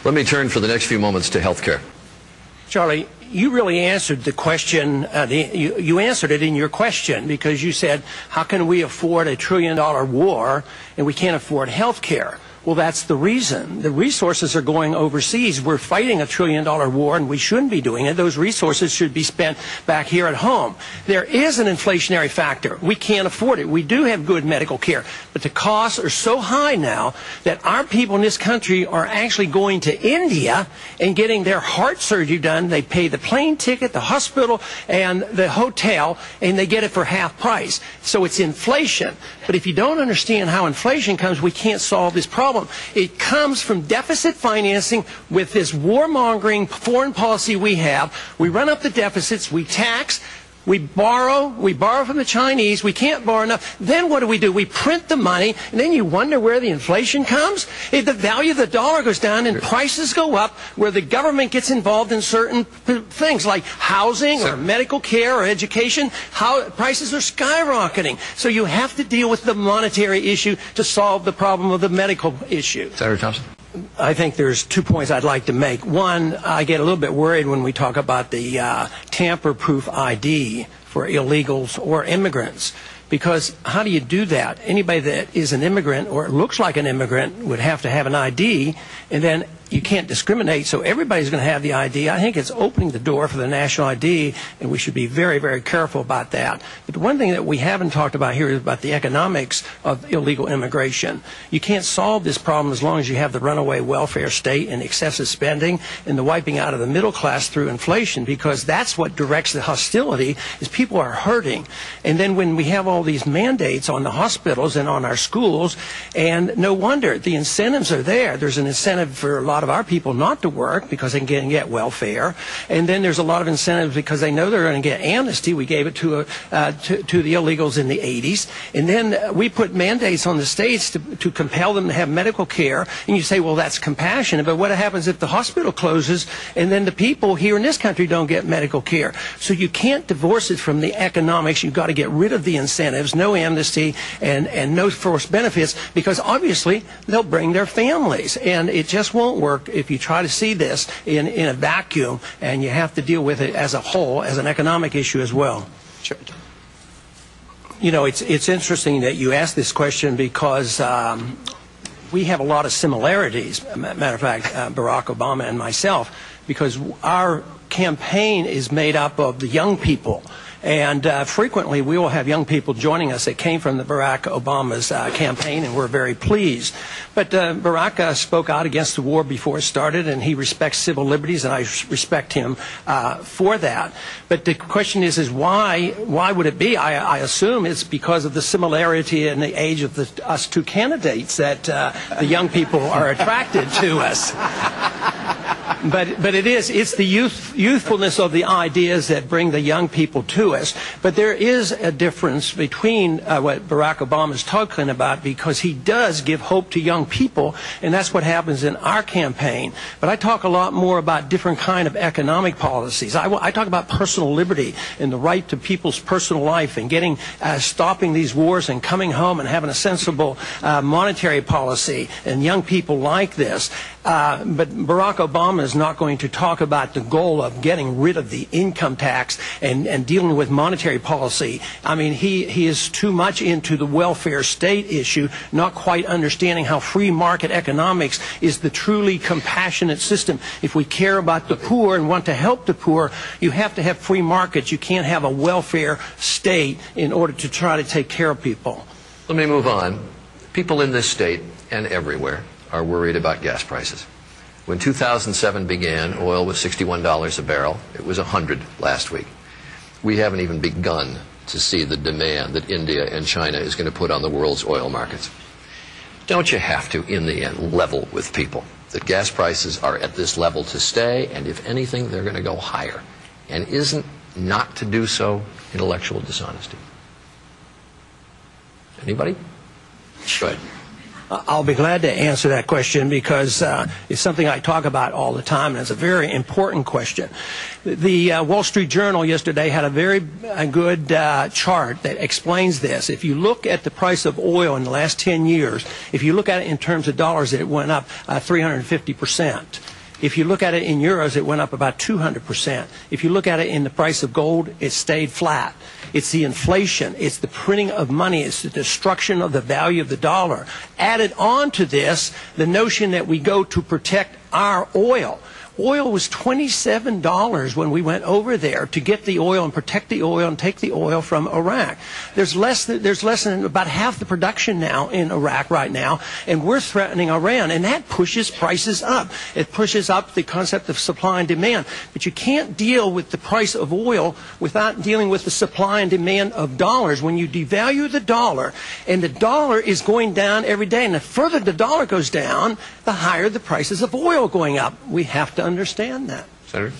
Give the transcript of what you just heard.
Let me turn for the next few moments to health care. Charlie, you really answered the question, you answered it in your question, because you said, how can we afford $1 trillion war and we can't afford health care? Well, that's the reason. The resources are going overseas. We're fighting $1 trillion war, and we shouldn't be doing it. Those resources should be spent back here at home. There is an inflationary factor. We can't afford it. We do have good medical care, but the costs are so high now that our people in this country are actually going to India and getting their heart surgery done. They pay the plane ticket, the hospital, and the hotel, and they get it for half price. So it's inflation. But if you don't understand how inflation comes, we can't solve this problem. It comes from deficit financing with this warmongering foreign policy we have. We run up the deficits, we tax, we borrow from the Chinese, we can't borrow enough. Then what do? We print the money, and then you wonder where the inflation comes? The value of the dollar goes down and prices go up, where the government gets involved in certain things like housing or medical care or education. Prices are skyrocketing. So you have to deal with the monetary issue to solve the problem of the medical issue. Senator Thompson? I think there's 2 points I'd like to make. One, I get a little bit worried when we talk about the tamper-proof ID for illegals or immigrants, because how do you do that? Anybody that is an immigrant or looks like an immigrant would have to have an ID, and then you can't discriminate, so everybody's going to have the ID. I think it's opening the door for the national ID, and we should be very, very careful about that. But the one thing that we haven't talked about here is about the economics of illegal immigration. You can't solve this problem as long as you have the runaway welfare state and excessive spending and the wiping out of the middle class through inflation, because that's what directs the hostility, is people are hurting. And then when we have all these mandates on the hospitals and on our schools, and no wonder, the incentives are there. There's an incentive for a lot of our people not to work because they can get welfare, and then there's a lot of incentives because they know they're going to get amnesty. We gave it to the illegals in the 80s, and then we put mandates on the states to compel them to have medical care, and you say, well, that's compassionate, but what happens if the hospital closes and then the people here in this country don't get medical care? So you can't divorce it from the economics. You've got to get rid of the incentives, no amnesty, and no forced benefits, because obviously they'll bring their families, and it just won't work if you try to see this in a vacuum, and you have to deal with it as a whole, as an economic issue as well. Sure. You know, it's interesting that you asked this question, because we have a lot of similarities. Matter of fact, Barack Obama and myself, because our campaign is made up of the young people. And frequently we will have young people joining us that came from the Barack Obama's campaign, and we're very pleased. But Barack spoke out against the war before it started, and he respects civil liberties, and I respect him for that. But the question is why would it be? I assume it's because of the similarity in the age of us two candidates that the young people are attracted to us. But it's the youthfulness of the ideas that bring the young people to us. But there is a difference between what Barack Obama is talking about, because he does give hope to young people, and that's what happens in our campaign. But I talk a lot more about different kind of economic policies. I talk about personal liberty and the right to people's personal life, and getting stopping these wars and coming home and having a sensible monetary policy, and young people like this. But Barack Obama is not going to talk about the goal of getting rid of the income tax and dealing with monetary policy. I mean, he is too much into the welfare state issue, not quite understanding how free market economics is the truly compassionate system. If we care about the poor and want to help the poor, you have to have free markets. You can't have a welfare state in order to try to take care of people. Let me move on. People in this state and everywhere are worried about gas prices. When 2007 began, oil was $61 a barrel. It was $100 last week. We haven't even begun to see the demand that India and China is going to put on the world's oil markets. Don't you have to, in the end, level with people that gas prices are at this level to stay, and if anything, they're going to go higher? And isn't not to do so intellectual dishonesty? Anybody? Good. I'll be glad to answer that question, because it's something I talk about all the time, and it's a very important question. The Wall Street Journal yesterday had a very good chart that explains this. If you look at the price of oil in the last 10 years, if you look at it in terms of dollars, it went up 350%. If you look at it in euros, it went up about 200%. If you look at it in the price of gold, it stayed flat. It's the inflation, it's the printing of money, it's the destruction of the value of the dollar. Added on to this, the notion that we go to protect our oil. Oil was $27 when we went over there to get the oil and protect the oil and take the oil from Iraq. There's less than about half the production now in Iraq right now, and we're threatening Iran, and that pushes prices up. It pushes up the concept of supply and demand. But you can't deal with the price of oil without dealing with the supply and demand of dollars. When you devalue the dollar, and the dollar is going down every day, and the further the dollar goes down, the higher the prices of oil going up. We have to understand that. Senator?